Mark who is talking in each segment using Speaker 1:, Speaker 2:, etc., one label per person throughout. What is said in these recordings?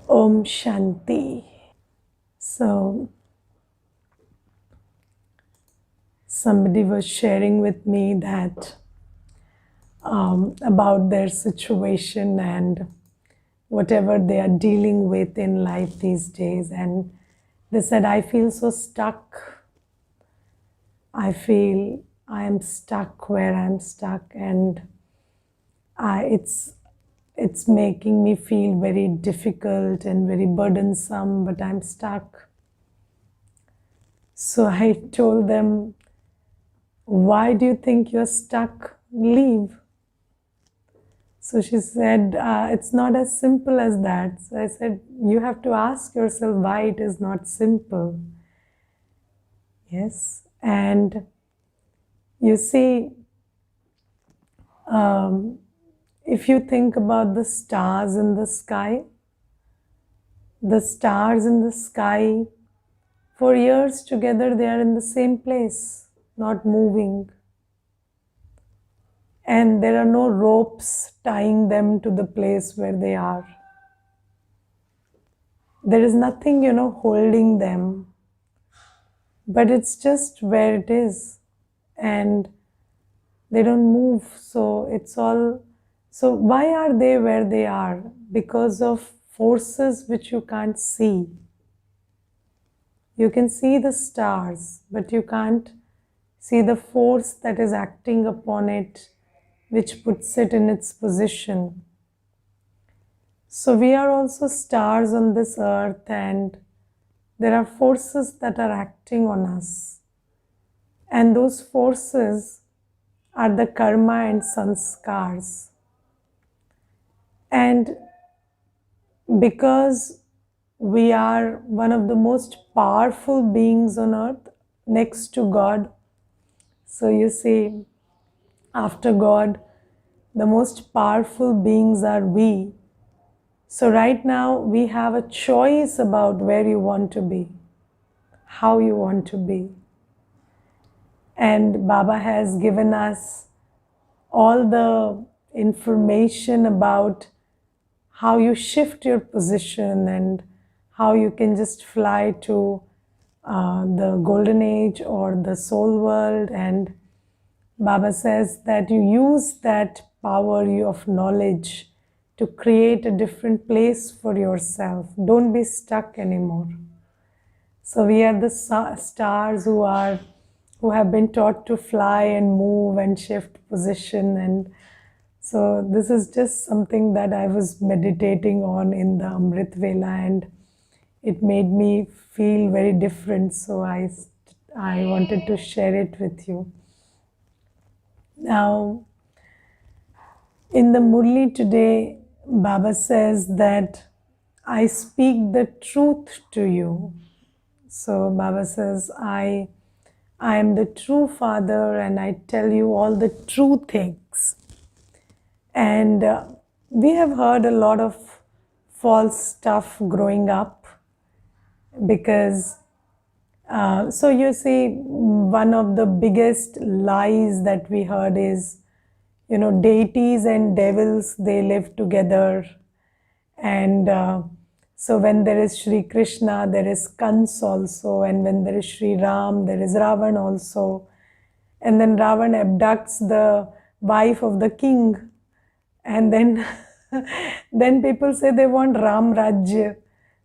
Speaker 1: Om Shanti. So, somebody was sharing with me that about their situation and whatever they are dealing with in life these days. And they said, I feel so stuck. I feel I am stuck where I'm stuck, and it's making me feel very difficult and very burdensome, but I'm stuck. So I told them, why do you think you're stuck? Leave. So she said, it's not as simple as that. So I said, you have to ask yourself why it is not simple. Yes. And you see, if you think about the stars in the sky, for years together, they are in the same place, not moving. And there are no ropes tying them to the place where they are. There is nothing, holding them, but it's just where it is, and they don't move. So it's all. So why are they where they are? Because of forces which you can't see. You can see the stars, but you can't see the force that is acting upon it, which puts it in its position. So we are also stars on this earth, and there are forces that are acting on us. And those forces are the karma and sanskars. And because we are one of the most powerful beings on earth next to God, so you see, after God, the most powerful beings are we. So right now we have a choice about where you want to be, how you want to be. And Baba has given us all the information about how you shift your position and how you can just fly to the golden age or the soul world. And Baba says that you use that power of knowledge to create a different place for yourself. Don't be stuck anymore. So we are the stars who have been taught to fly and move and shift position. And so this is just something that I was meditating on in the Amrit Vela, and it made me feel very different. So I wanted to share it with you. Now, in the Murli today, Baba says that I speak the truth to you. So Baba says, I am the true father, and I tell you all the true things. And we have heard a lot of false stuff growing up, because so you see, one of the biggest lies that we heard is, deities and devils, they live together. And so when there is Shri Krishna, there is Kans also, and when there is Shri Ram, there is Ravan also. And then Ravan abducts the wife of the king, and then then people say they want Ram Rajya.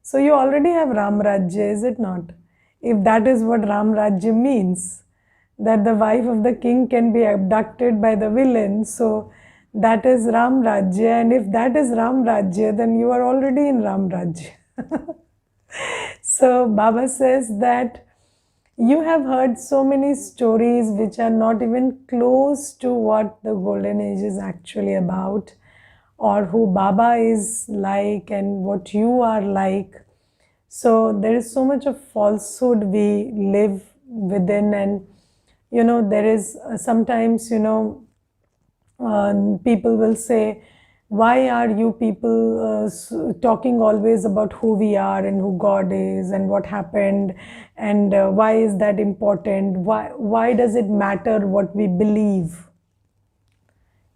Speaker 1: So you already have Ram Rajya, is it not? If that is what Ram Rajya means, that the wife of the king can be abducted by the villain, so that is Ram Rajya. And if that is Ram Rajya, then you are already in Ram Rajya. So Baba says that you have heard so many stories which are not even close to what the Golden Age is actually about, or who Baba is like and what you are like. So there is so much of falsehood we live within. And there is sometimes, people will say, why are you people talking always about who we are and who God is and what happened, and why is that important? Why does it matter what we believe?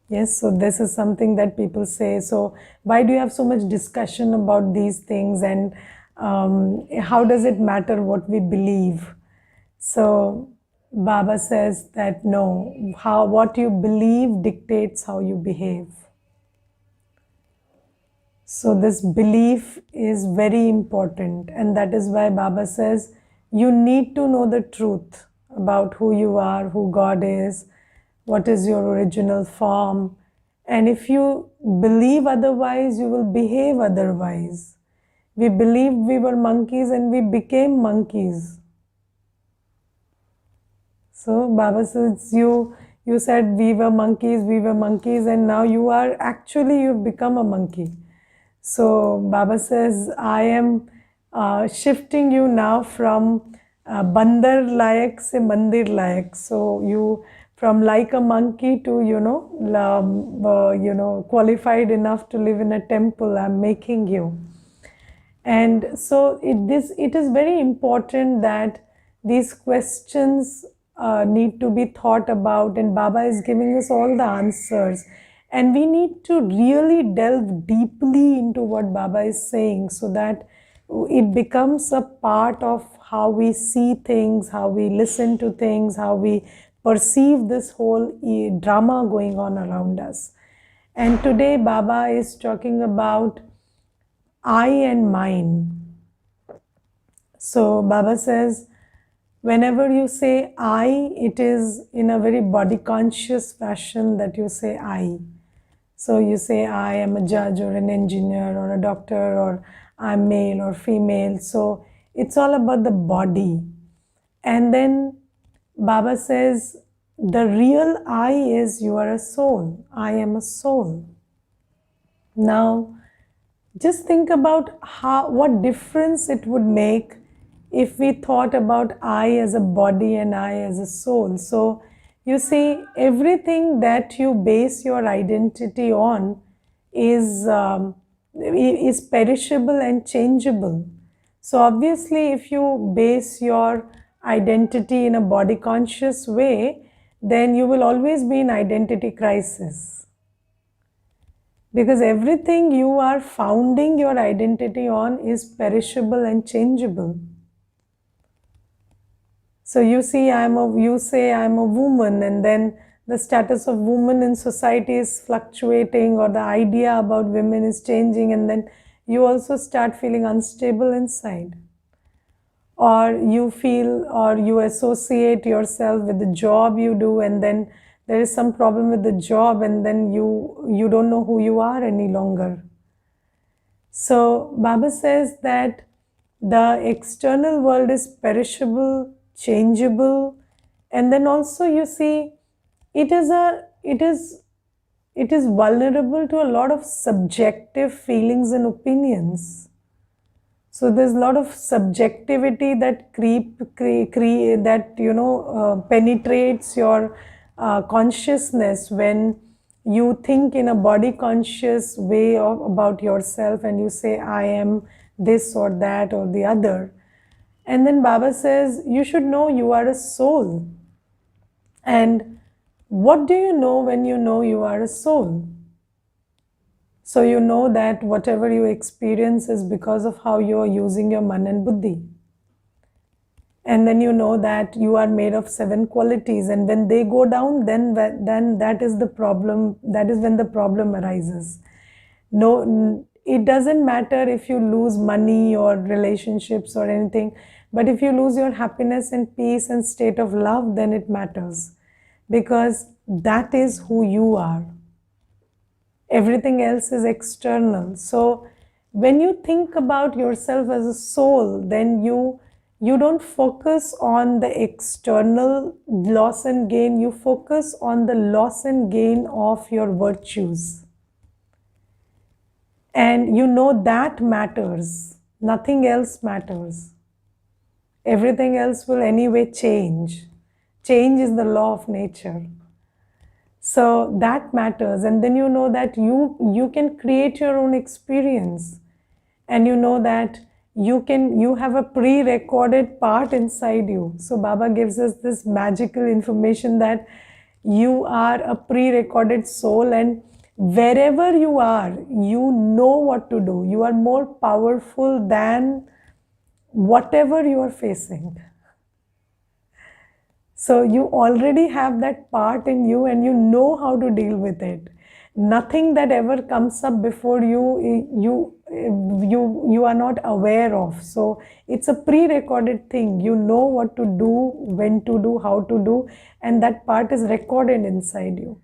Speaker 1: Yes, so this is something that people say. So, why do you have so much discussion about these things, and how does it matter what we believe? So, Baba says that no, how what you believe dictates how you behave. So, this belief is very important, and that is why Baba says you need to know the truth about who you are, who God is, what is your original form. And if you believe otherwise, you will behave otherwise. We believed we were monkeys and we became monkeys. So Baba says you said we were monkeys, and now you are actually you've become a monkey. So Baba says, I am shifting you now from bandar layak se mandir layak. So you from like a monkey to qualified enough to live in a temple. I'm making you. And so it is very important that these questions need to be thought about, and Baba is giving us all the answers. And we need to really delve deeply into what Baba is saying so that it becomes a part of how we see things, how we listen to things, how we perceive this whole drama going on around us. And today, Baba is talking about I and mine. So Baba says, whenever you say I, it is in a very body conscious fashion that you say I. So you say I am a judge or an engineer or a doctor, or I'm male or female. So it's all about the body. And then Baba says, the real I is you are a soul. I am a soul. Now, just think about what difference it would make if we thought about I as a body and I as a soul. So you see, everything that you base your identity on is is perishable and changeable. So obviously, if you base your identity in a body conscious way, then you will always be in identity crisis, because everything you are founding your identity on is perishable and changeable. So you say I'm a woman, and then the status of woman in society is fluctuating, or the idea about women is changing, and then you also start feeling unstable inside. Or you feel, or you associate yourself with the job you do, and then there is some problem with the job, and then you don't know who you are any longer. So Baba says that the external world is perishable, changeable, and then also you see it is vulnerable to a lot of subjective feelings and opinions. So there's a lot of subjectivity that penetrates your consciousness when you think in a body conscious way about yourself, and you say I am this or that or the other. And then Baba says you should know you are a soul. And what do you know when you know you are a soul? So you know that whatever you experience is because of how you are using your man and buddhi. And then you know that you are made of 7 qualities, and when they go down, then that is the problem. That is when the problem arises. No, it doesn't matter if you lose money or relationships or anything, but if you lose your happiness and peace and state of love, then it matters, because that is who you are. Everything else is external. So when you think about yourself as a soul, then you don't focus on the external loss and gain, you focus on the loss and gain of your virtues. And you know that matters. Nothing else matters. Everything else will anyway change. Change is the law of nature. So that matters. And then you know that you can create your own experience. And you know that you have a pre-recorded part inside you. So Baba gives us this magical information that You are a pre-recorded soul, and wherever you are, you know what to do. You are more powerful than whatever you are facing. So you already have that part in you and you know how to deal with it. Nothing that ever comes up before you are not aware of. So it's a pre-recorded thing. You know what to do, when to do, how to do, and that part is recorded inside you.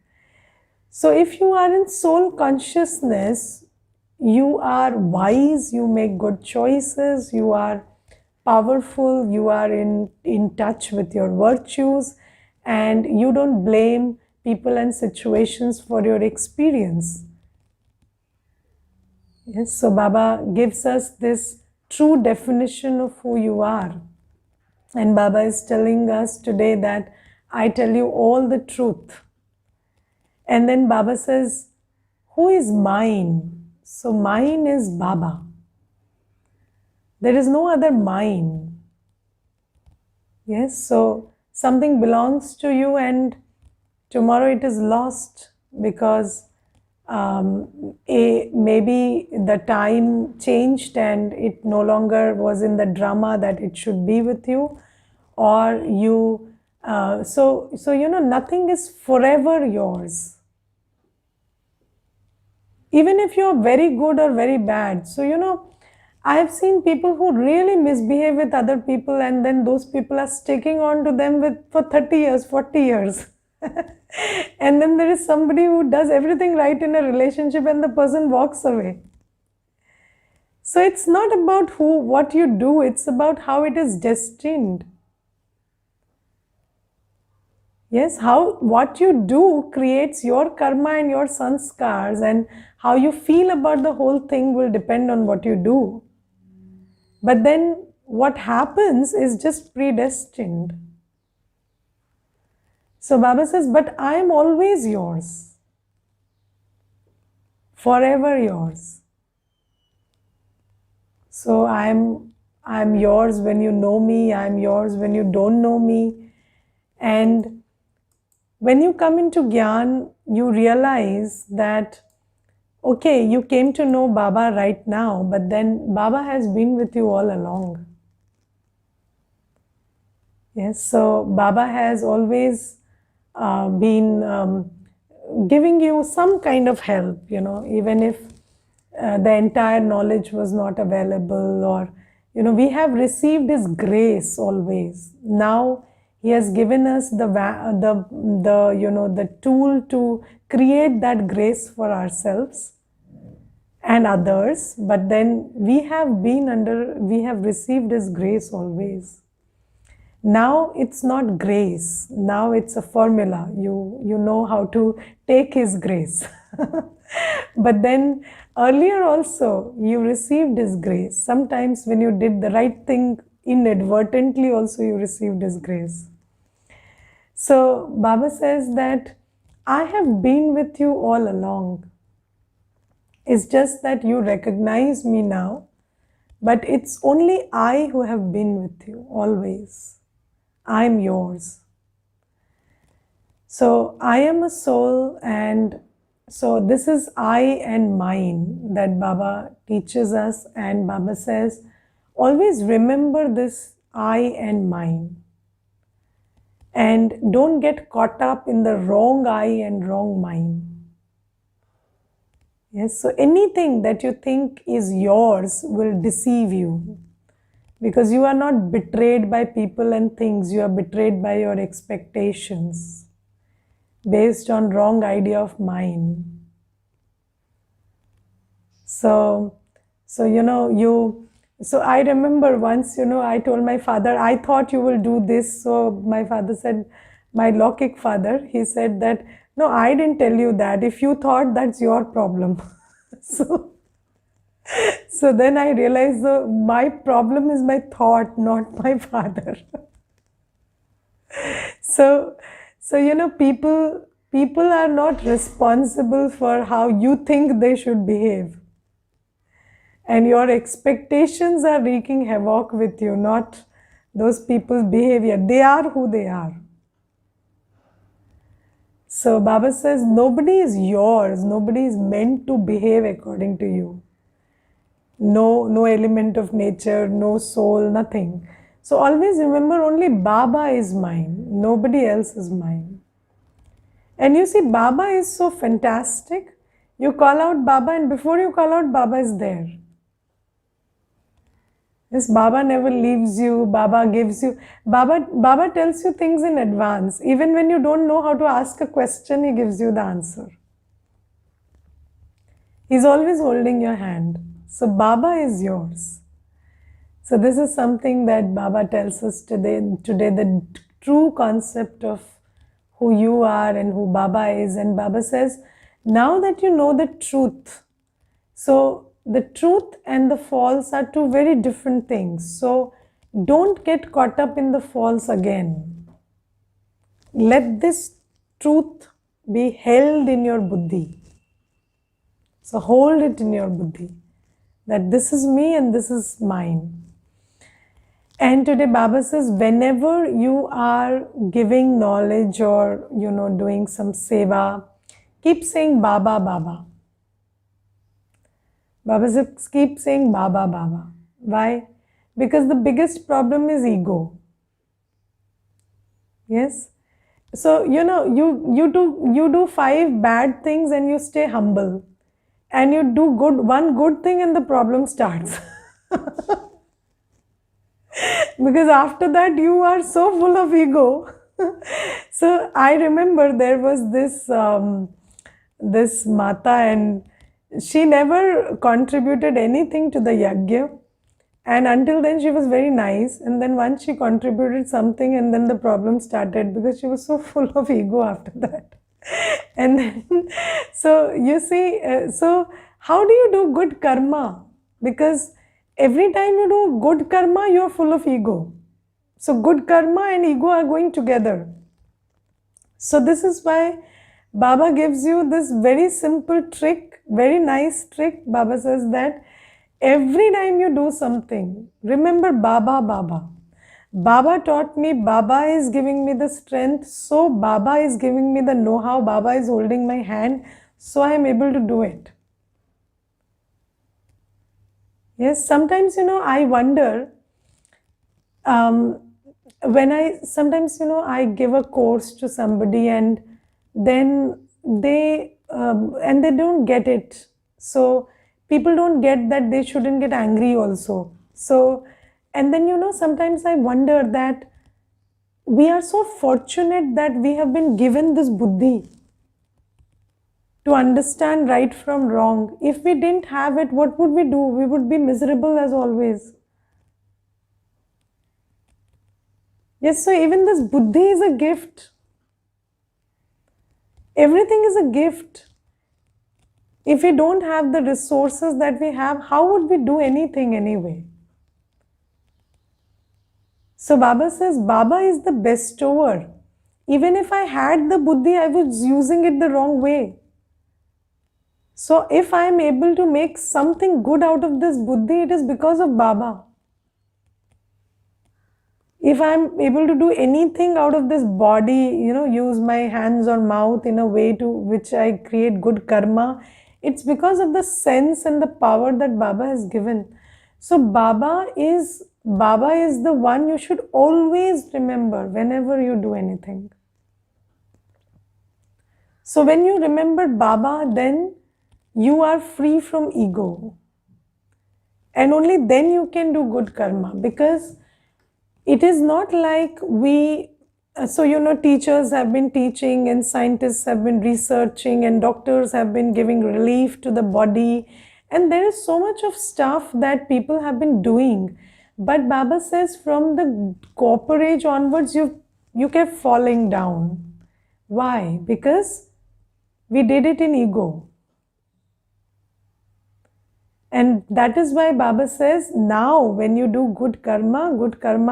Speaker 1: So if you are in soul consciousness, you are wise, you make good choices, you are powerful, you are in touch with your virtues, and you don't blame people and situations for your experience. Yes, so Baba gives us this true definition of who you are. And Baba is telling us today that I tell you all the truth. And then Baba says, who is mine? So mine is Baba. There is no other mine. Yes, so something belongs to you and tomorrow it is lost because maybe the time changed and it no longer was in the drama that it should be with you, or you, so nothing is forever yours. Even if you're very good or very bad. So, I have seen people who really misbehave with other people and then those people are sticking on to them for 30 years, 40 years. And then there is somebody who does everything right in a relationship and the person walks away. So it's not about what you do, it's about how it is destined. Yes, what you do creates your karma and your sanskars, and how you feel about the whole thing will depend on what you do. But then what happens is just predestined. So Baba says, but I am always yours. Forever yours. So I'm yours when you know me, I'm yours when you don't know me. And when you come into Gyan, you realize that, okay, you came to know Baba right now, but then Baba has been with you all along. Yes, so Baba has always been giving you some kind of help, even if the entire knowledge was not available, or, we have received His grace always. Now He has given us the tool to create that grace for ourselves and others, but then we have received His grace always. Now it's not grace, now it's a formula. You know how to take His grace. But then earlier also you received His grace. Sometimes when you did the right thing inadvertently also you received His grace. So Baba says that I have been with you all along. It's just that you recognize me now, but it's only I who have been with you always. I'm yours. So I am a soul, and so this is I and mine that Baba teaches us, and Baba says, always remember this I and mine. And don't get caught up in the wrong I and wrong mine. Yes, so anything that you think is yours will deceive you. Because you are not betrayed by people and things, you are betrayed by your expectations based on wrong idea of mine. So I remember once, I told my father, I thought you will do this. So my father said, my Lokik father, he said that, no, I didn't tell you that. If you thought, that's your problem. So then I realized my problem is my thought, not my father. So people are not responsible for how you think they should behave. And your expectations are wreaking havoc with you, not those people's behavior. They are who they are. So Baba says nobody is yours, nobody is meant to behave according to you. No element of nature, no soul, nothing. So always remember only Baba is mine, nobody else is mine. And you see, Baba is so fantastic. You call out Baba, and before you call out, Baba is there. Yes, Baba never leaves you. Baba gives you. Baba tells you things in advance. Even when you don't know how to ask a question, he gives you the answer. He's always holding your hand. So Baba is yours. So this is something that Baba tells us today. Today, the true concept of who you are and who Baba is. And Baba says, now that you know the truth, so the truth and the false are two very different things. So don't get caught up in the false again. Let this truth be held in your buddhi. So hold it in your buddhi that this is me and this is mine. And today Baba says, whenever you are giving knowledge or, doing some seva, keep saying Baba, Baba. Baba says, keep saying Baba, Baba. Why? Because the biggest problem is ego. Yes? So, you do 5 bad things and you stay humble. And you do one good thing and the problem starts. Because after that you are so full of ego. So I remember there was this Mata, and she never contributed anything to the yajna, and until then she was very nice, and then once she contributed something and then the problem started because she was so full of ego after that. And then, so you see, so how do you do good karma? Because every time you do good karma, you are full of ego. So good karma and ego are going together. So this is why Baba gives you this very simple trick, very nice trick. Baba says that every time you do something, remember Baba, Baba. Baba taught me, Baba is giving me the strength, so Baba is giving me the know-how, Baba is holding my hand, so I am able to do it. Yes, sometimes, I wonder, when I give a course to somebody and then they don't get it. So people don't get that they shouldn't get angry also. So, and then, sometimes I wonder that we are so fortunate that we have been given this buddhi to understand right from wrong. If we didn't have it, what would we do? We would be miserable as always. Yes, so even this buddhi is a gift. Everything is a gift. If we don't have the resources that we have, how would we do anything anyway? So Baba says, Baba is the bestower. Even if I had the buddhi, I was using it the wrong way. So if I am able to make something good out of this buddhi, it is because of Baba. If I am able to do anything out of this body, use my hands or mouth in a way to which I create good karma, it's because of the sense and the power that Baba has given. So Baba is the one you should always remember whenever you do anything. So when you remember Baba, then you are free from ego. And only then you can do good karma, because it is not like teachers have been teaching and scientists have been researching and doctors have been giving relief to the body, and there is so much of stuff that people have been doing. But Baba says from the copper age onwards, you kept falling down. Why? Because we did it in ego. And that is why Baba says, now when you do good karma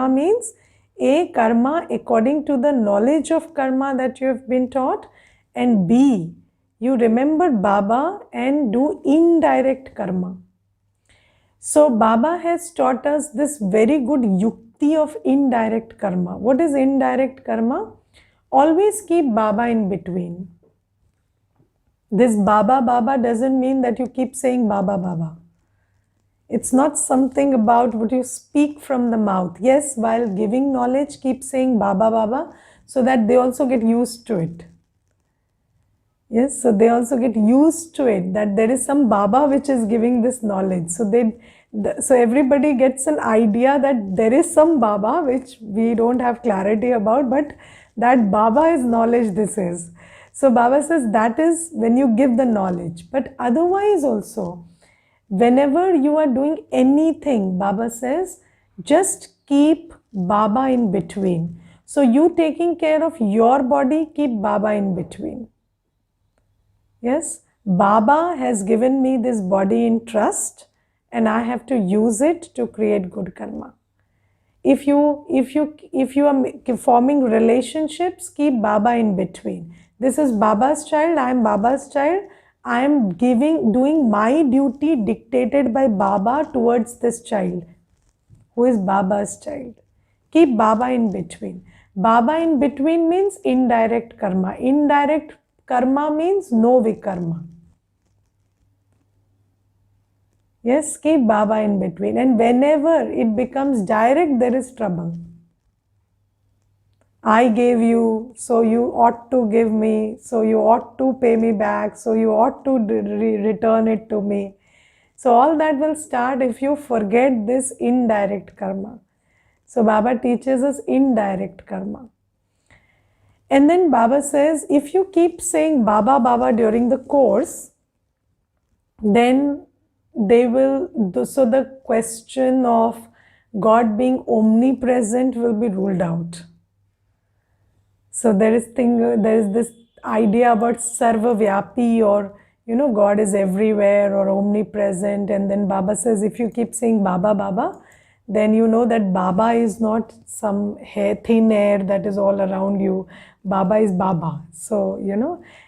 Speaker 1: means A, karma according to the knowledge of karma that you have been taught, and B, you remember Baba and do indirect karma. So Baba has taught us this very good yukti of indirect karma. What is indirect karma? Always keep Baba in between. This Baba Baba doesn't mean that you keep saying Baba Baba. It's not something about what you speak from the mouth. Yes, while giving knowledge, keep saying Baba Baba so that they also get used to it. Yes, so they also get used to it that there is some Baba which is giving this knowledge. So everybody gets an idea that there is some Baba which we don't have clarity about, but that Baba is knowledge. This is. So Baba says that is when you give the knowledge. But otherwise also, whenever you are doing anything, Baba says, just keep Baba in between. So you taking care of your body, keep Baba in between. Yes, Baba has given me this body in trust and I have to use it to create good karma. If you are forming relationships, keep Baba in between. This is Baba's child, I am Baba's child. I am doing my duty dictated by Baba towards this child, who is Baba's child. Keep Baba in between. Baba in between means indirect karma. Indirect karma means no vikarma. Yes, keep Baba in between. And whenever it becomes direct, there is trouble. I gave you, so you ought to give me, so you ought to pay me back, so you ought to return it to me. So all that will start if you forget this indirect karma. So Baba teaches us indirect karma. And then Baba says, if you keep saying Baba Baba during the course, then they will, so the question of God being omnipresent will be ruled out. So there is this idea about Sarva Vyapi, or God is everywhere or omnipresent. And then Baba says, if you keep saying Baba Baba, then you know that Baba is not some thin air that is all around you. Baba is Baba. So,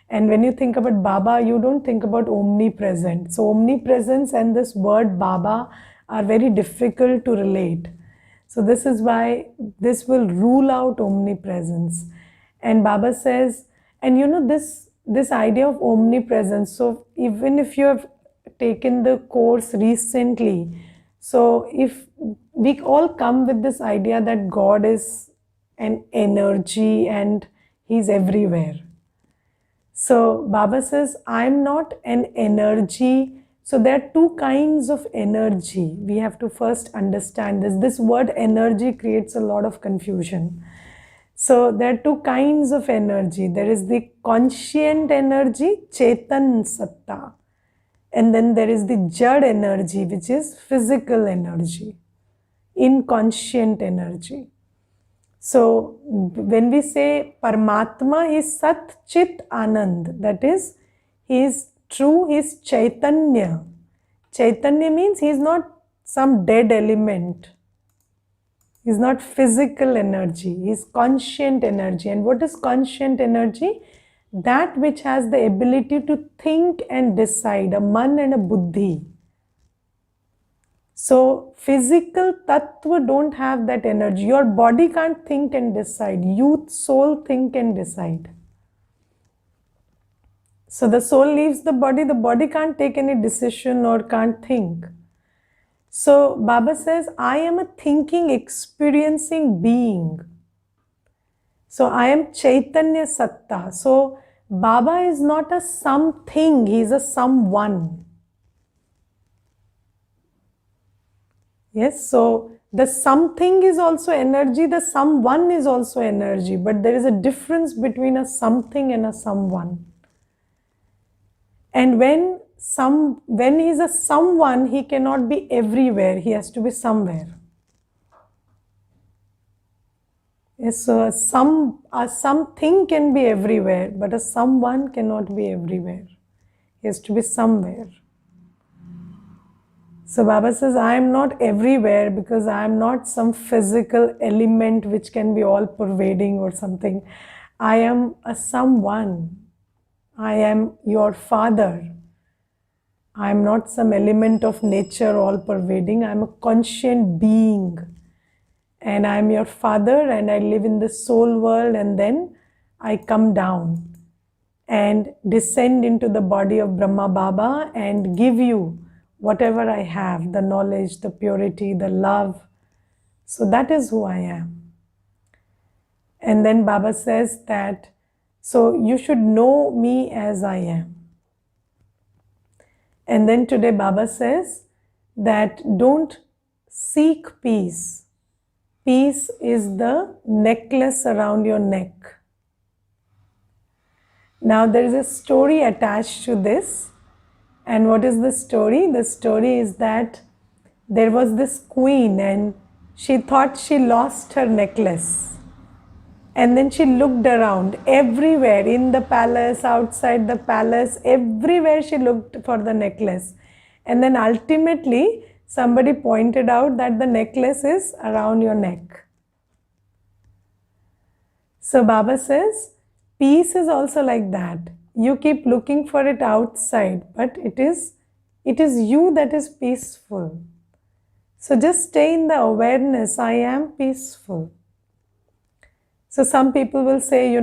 Speaker 1: and when you think about Baba, you don't think about omnipresent. So omnipresence and this word Baba are very difficult to relate. So this is why this will rule out omnipresence. And Baba says, and this idea of omnipresence, so even if you have taken the course recently, so if we all come with this idea that God is an energy and He's everywhere. So Baba says, I'm not an energy. So there are two kinds of energy. We have to first understand this. This word energy creates a lot of confusion. So there are two kinds of energy. There is the conscient energy, Chetan Satta. And then there is the Jad energy, which is physical energy, inconscient energy. So when we say Paramatma, he is Sat Chit Anand, that is, he is true, he is Chaitanya. Chaitanya means he is not some dead element. He is not physical energy, he is conscient energy. And what is conscient energy? That which has the ability to think and decide, a man and a buddhi. So physical tattva don't have that energy. Your body can't think and decide. Youth, soul think and decide. So the soul leaves the body can't take any decision or can't think. So Baba says, I am a thinking, experiencing being. So I am Chaitanya Satta. So Baba is not a something, he is a someone. Yes, so the something is also energy, the someone is also energy, but there is a difference between a something and a someone. And when he is a someone, he cannot be everywhere, he has to be somewhere. Yes, so a something can be everywhere, but a someone cannot be everywhere. He has to be somewhere. So Baba says, I am not everywhere because I am not some physical element which can be all pervading or something. I am a someone. I am your father. I am not some element of nature all pervading. I am a conscient being. And I am your father and I live in the soul world, and then I come down and descend into the body of Brahma Baba and give you whatever I have, the knowledge, the purity, the love. So that is who I am. And then Baba says that, so you should know me as I am. And then today Baba says that don't seek peace. Peace is the necklace around your neck. Now there is a story attached to this. And what is the story? The story is that there was this queen and she thought she lost her necklace. And then she looked around everywhere, in the palace, outside the palace, everywhere she looked for the necklace. And then ultimately somebody pointed out that the necklace is around your neck. So Baba says, peace is also like that. You keep looking for it outside, but it is you that is peaceful. So just stay in the awareness, I am peaceful. So some people will say,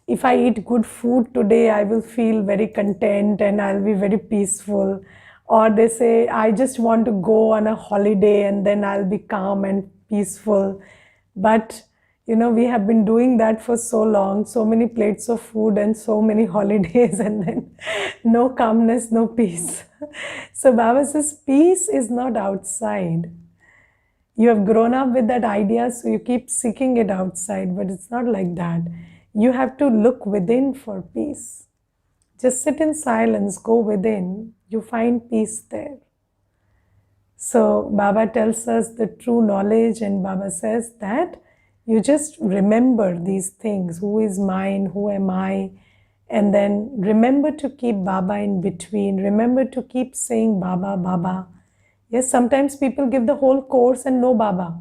Speaker 1: if I eat good food today, I will feel very content and I'll be very peaceful. Or they say, I just want to go on a holiday and then I'll be calm and peaceful. But we have been doing that for so long, so many plates of food and so many holidays, and then no calmness, no peace. So Baba says, peace is not outside. You have grown up with that idea, so you keep seeking it outside, but it's not like that. You have to look within for peace. Just sit in silence, go within, you find peace there. So Baba tells us the true knowledge, and Baba says that you just remember these things. Who is mine? Who am I? And then remember to keep Baba in between. Remember to keep saying Baba, Baba. Yes, sometimes people give the whole course and no Baba.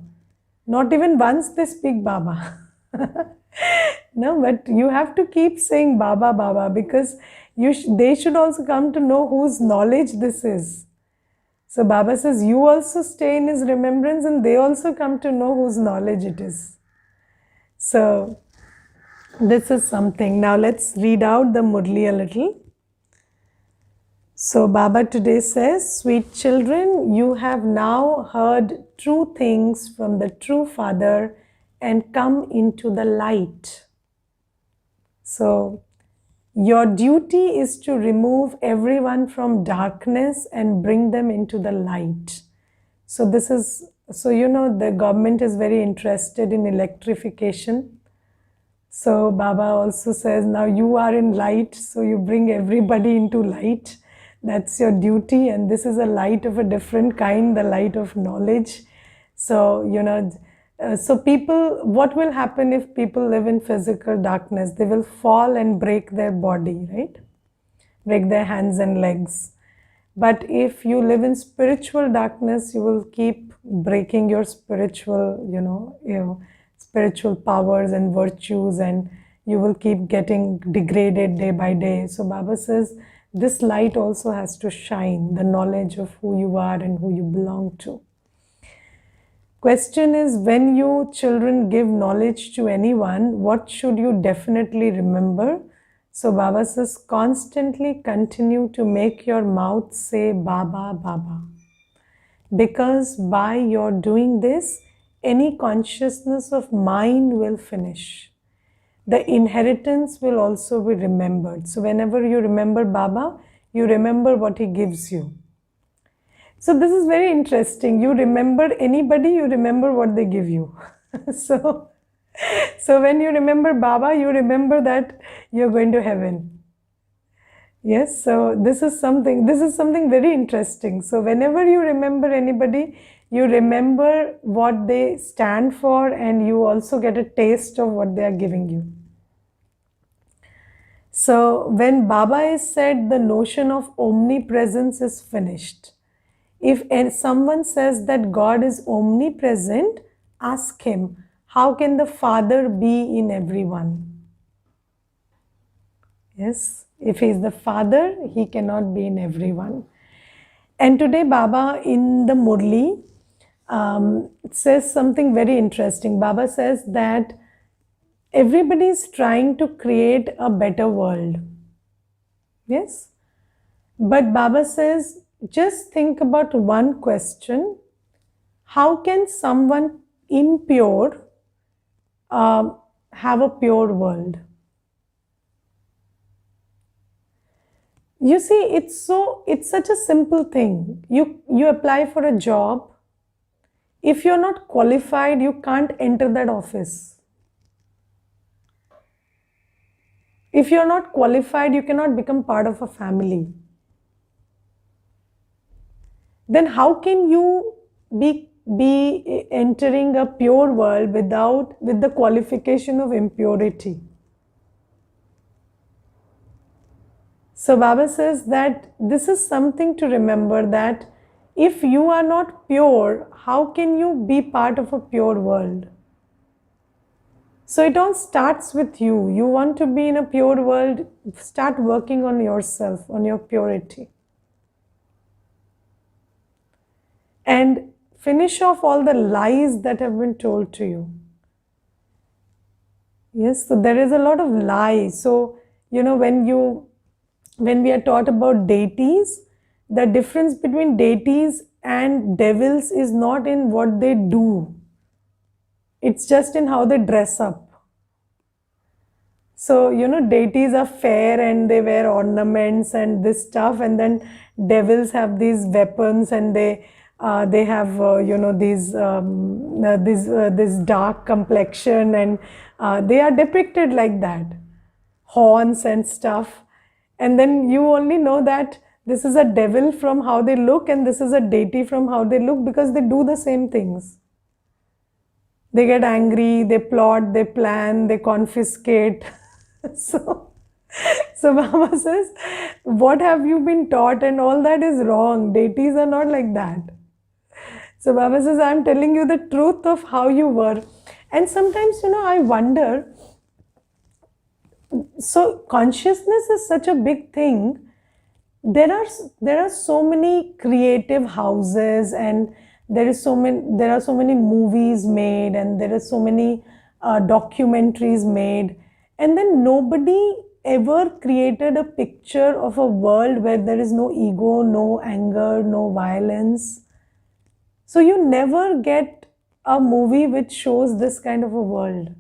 Speaker 1: Not even once they speak Baba. No, but you have to keep saying Baba, Baba, because they should also come to know whose knowledge this is. So Baba says, you also stay in his remembrance and they also come to know whose knowledge it is. So this is something. Now let's read out the Murli a little. So Baba today says, sweet children, you have now heard true things from the true Father and come into the light. So your duty is to remove everyone from darkness and bring them into the light. So this is, the government is very interested in electrification. So Baba also says, now you are in light, so you bring everybody into light. That's your duty, and this is a light of a different kind, the light of knowledge. So, so people, what will happen if people live in physical darkness? They will fall and break their body, right? Break their hands and legs. But if you live in spiritual darkness, you will keep breaking your spiritual, spiritual powers and virtues, and you will keep getting degraded day by day. So Baba says, this light also has to shine, the knowledge of who you are and who you belong to. Question is, when you children give knowledge to anyone, what should you definitely remember? So Baba says, constantly continue to make your mouth say Baba, Baba. Because by your doing this, any consciousness of mind will finish. The inheritance will also be remembered. So whenever you remember Baba, you remember what he gives you. So this is very interesting. You remember anybody, you remember what they give you. So when you remember Baba, you remember that you're going to heaven. Yes, so this is something very interesting. So whenever you remember anybody, you remember what they stand for, and you also get a taste of what they are giving you. So when Baba is said, the notion of omnipresence is finished. If someone says that God is omnipresent, ask him, how can the Father be in everyone? Yes, if he is the Father, he cannot be in everyone. And today Baba in the Murli says something very interesting. Baba says that everybody is trying to create a better world. Yes? But Baba says, just think about one question. How can someone impure have a pure world? You see, it's such a simple thing. You apply for a job. If you're not qualified, you can't enter that office. If you're not qualified, you cannot become part of a family. Then how can you be entering a pure world with the qualification of impurity? So Baba says that this is something to remember, that if you are not pure, how can you be part of a pure world? So it all starts with you. You want to be in a pure world, start working on yourself, on your purity. And finish off all the lies that have been told to you. Yes, so there is a lot of lies. So, when we are taught about deities, the difference between deities and devils is not in what they do. It's just in how they dress up. So, deities are fair and they wear ornaments and this stuff, and then devils have these weapons and they have this dark complexion, and they are depicted like that, horns and stuff. And then you only know that this is a devil from how they look and this is a deity from how they look, because they do the same things. They get angry, they plot, they plan, they confiscate. So, so Baba says, what have you been taught? And all that is wrong. Deities are not like that. So Baba says, I'm telling you the truth of how you were. And sometimes, I wonder, so consciousness is such a big thing. There are so many creative houses, and there are so many movies made, and there are so many documentaries made, and then nobody ever created a picture of a world where there is no ego, no anger, no violence. So you never get a movie which shows this kind of a world.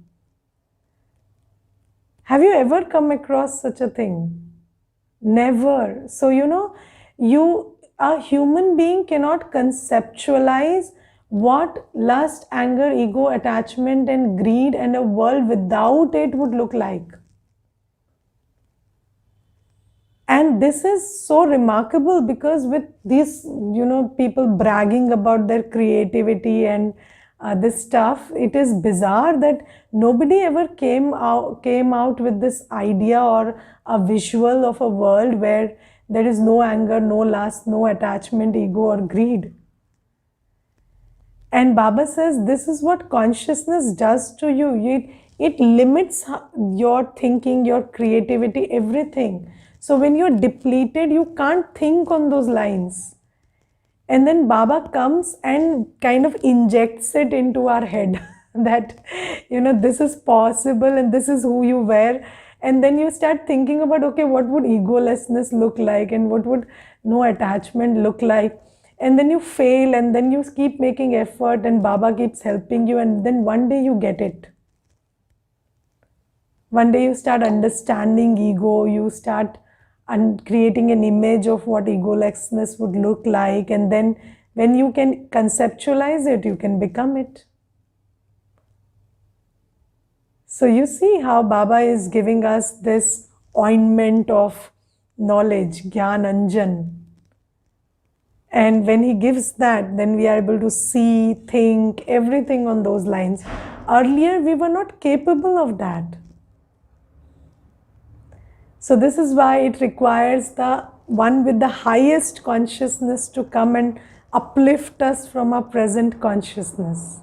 Speaker 1: Have you ever come across such a thing? Never. So, a human being cannot conceptualize what lust, anger, ego, attachment, and greed and a world without it would look like. And this is so remarkable, because with these, people bragging about their creativity and this stuff, it is bizarre that nobody ever came out with this idea or a visual of a world where there is no anger, no lust, no attachment, ego, or greed. And Baba says this is what consciousness does to you. It limits your thinking, your creativity, everything. So when you're depleted, you can't think on those lines. And then Baba comes and kind of injects it into our head that, this is possible and this is who you were. And then you start thinking about, okay, what would egolessness look like, and what would no attachment look like? And then you fail, and then you keep making effort, and Baba keeps helping you, and then one day you get it. One day you start understanding ego, you start creating an image of what egolessness would look like, and then when you can conceptualize it, you can become it. So you see how Baba is giving us this ointment of knowledge, Gyan Anjan. And when he gives that, then we are able to see, think, everything on those lines. Earlier, we were not capable of that. So this is why it requires the one with the highest consciousness to come and uplift us from our present consciousness.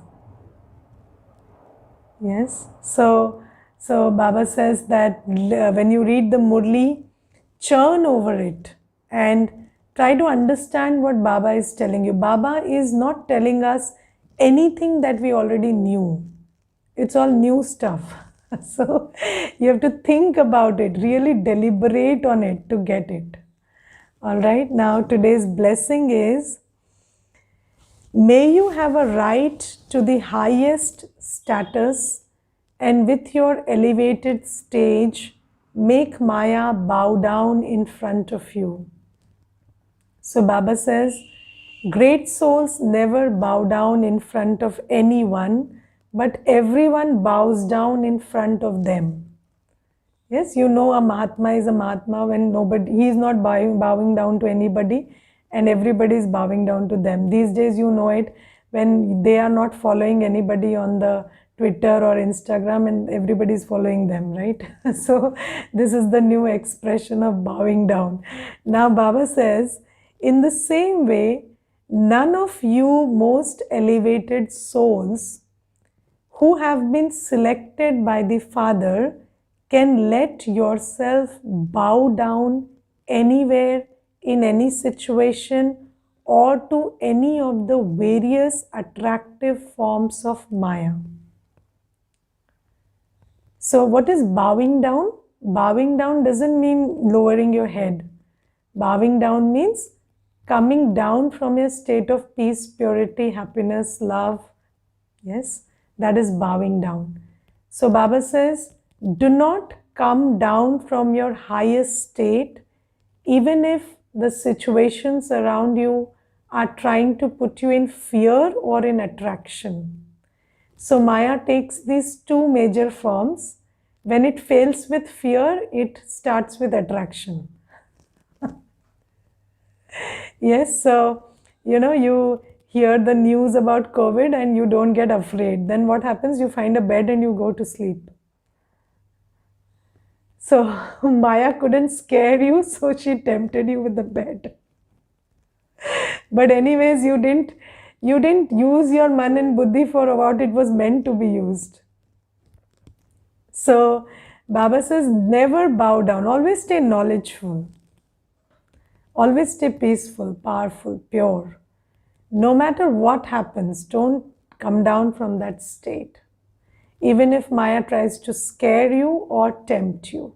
Speaker 1: Yes. So Baba says that when you read the Murli, churn over it and try to understand what Baba is telling you. Baba is not telling us anything that we already knew. It's all new stuff. So you have to think about it, really deliberate on it to get it. All right, now today's blessing is, may you have a right to the highest status, and with your elevated stage, make Maya bow down in front of you. So Baba says, great souls never bow down in front of anyone, but everyone bows down in front of them. Yes, you know, a Mahatma is a Mahatma when nobody, he is not bowing down to anybody, and everybody is bowing down to them. These days, you know it, when they are not following anybody on the Twitter or Instagram, and everybody is following them, right? So this is the new expression of bowing down. Now Baba says, in the same way, none of you most elevated souls who have been selected by the Father can let yourself bow down anywhere, in any situation, or to any of the various attractive forms of Maya. So what is bowing down? Bowing down doesn't mean lowering your head. Bowing down means coming down from a state of peace, purity, happiness, love. Yes, that is bowing down. So Baba says, do not come down from your highest state, even if the situations around you are trying to put you in fear or in attraction. So Maya takes these two major forms. When it fails with fear, it starts with attraction. Yes, so you hear the news about COVID and you don't get afraid. Then what happens? You find a bed and you go to sleep. So Maya couldn't scare you, so she tempted you with the bed. But anyways, you didn't use your man and buddhi for what it was meant to be used. So Baba says, never bow down, always stay knowledgeful, always stay peaceful, powerful, pure. No matter what happens, don't come down from that state, even if Maya tries to scare you or tempt you.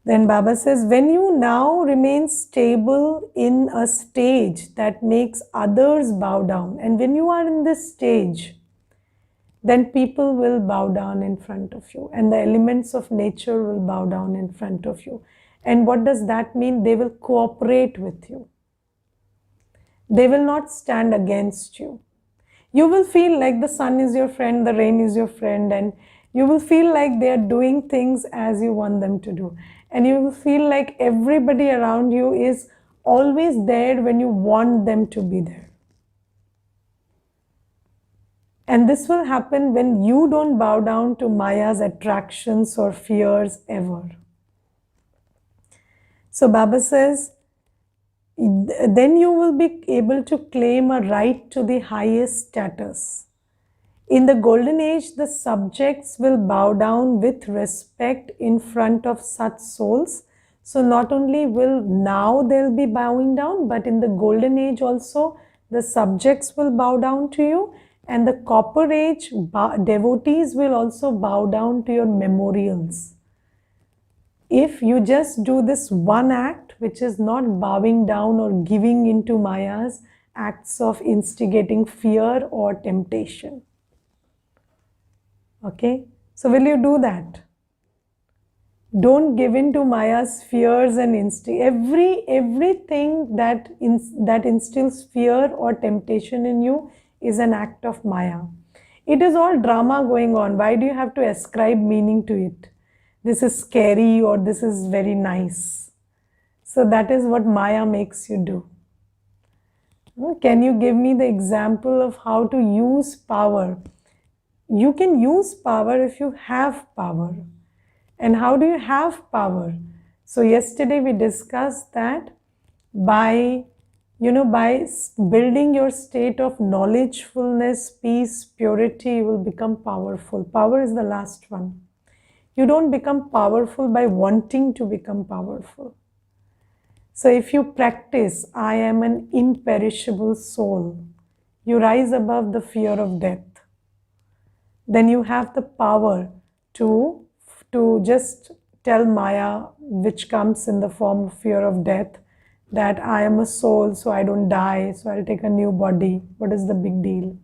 Speaker 1: Then Baba says, when you now remain stable in a stage that makes others bow down, and when you are in this stage, then people will bow down in front of you, and the elements of nature will bow down in front of you. And what does that mean? They will cooperate with you. They will not stand against you. You will feel like the sun is your friend, the rain is your friend, and you will feel like they are doing things as you want them to do. And you will feel like everybody around you is always there when you want them to be there. And this will happen when you don't bow down to Maya's attractions or fears ever. So Baba says, then you will be able to claim a right to the highest status. In the golden age, the subjects will bow down with respect in front of such souls. So not only will now they'll be bowing down, but in the golden age also, the subjects will bow down to you, and the copper age devotees will also bow down to your memorials. If you just do this one act, which is not bowing down or giving into Maya's acts of instigating fear or temptation. Okay, so will you do that? Don't give in to Maya's fears and everything that instills fear or temptation in you is an act of Maya. It is all drama going on. Why do you have to ascribe meaning to it? This is scary or this is very nice. So that is what Maya makes you do. Can you give me the example of how to use power? You can use power if you have power. And how do you have power? So yesterday we discussed that by building your state of knowledgefulness, peace, purity, you will become powerful. Power is the last one. You don't become powerful by wanting to become powerful. So if you practice, I am an imperishable soul, you rise above the fear of death. Then you have the power to just tell Maya, which comes in the form of fear of death, that I am a soul, so I don't die, so I'll take a new body. What is the big deal?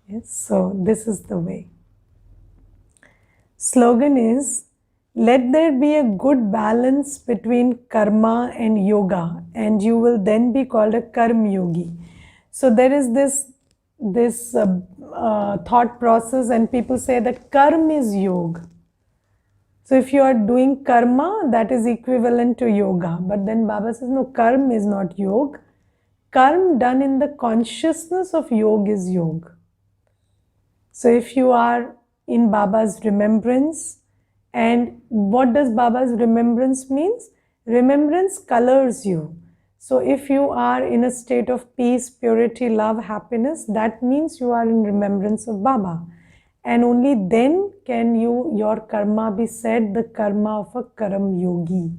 Speaker 1: Yes, so this is the way. Slogan is, let there be a good balance between karma and yoga, and you will then be called a karma yogi. So there is this thought process, and people say that karma is yoga. So if you are doing karma, that is equivalent to yoga. But then Baba says, no, karma is not yoga. Karma done in the consciousness of yoga is yoga. So if you are in Baba's remembrance, and what does Baba's remembrance means? Remembrance colors you. So if you are in a state of peace, purity, love, happiness, that means you are in remembrance of Baba. And only then can your karma be said the karma of a karam yogi.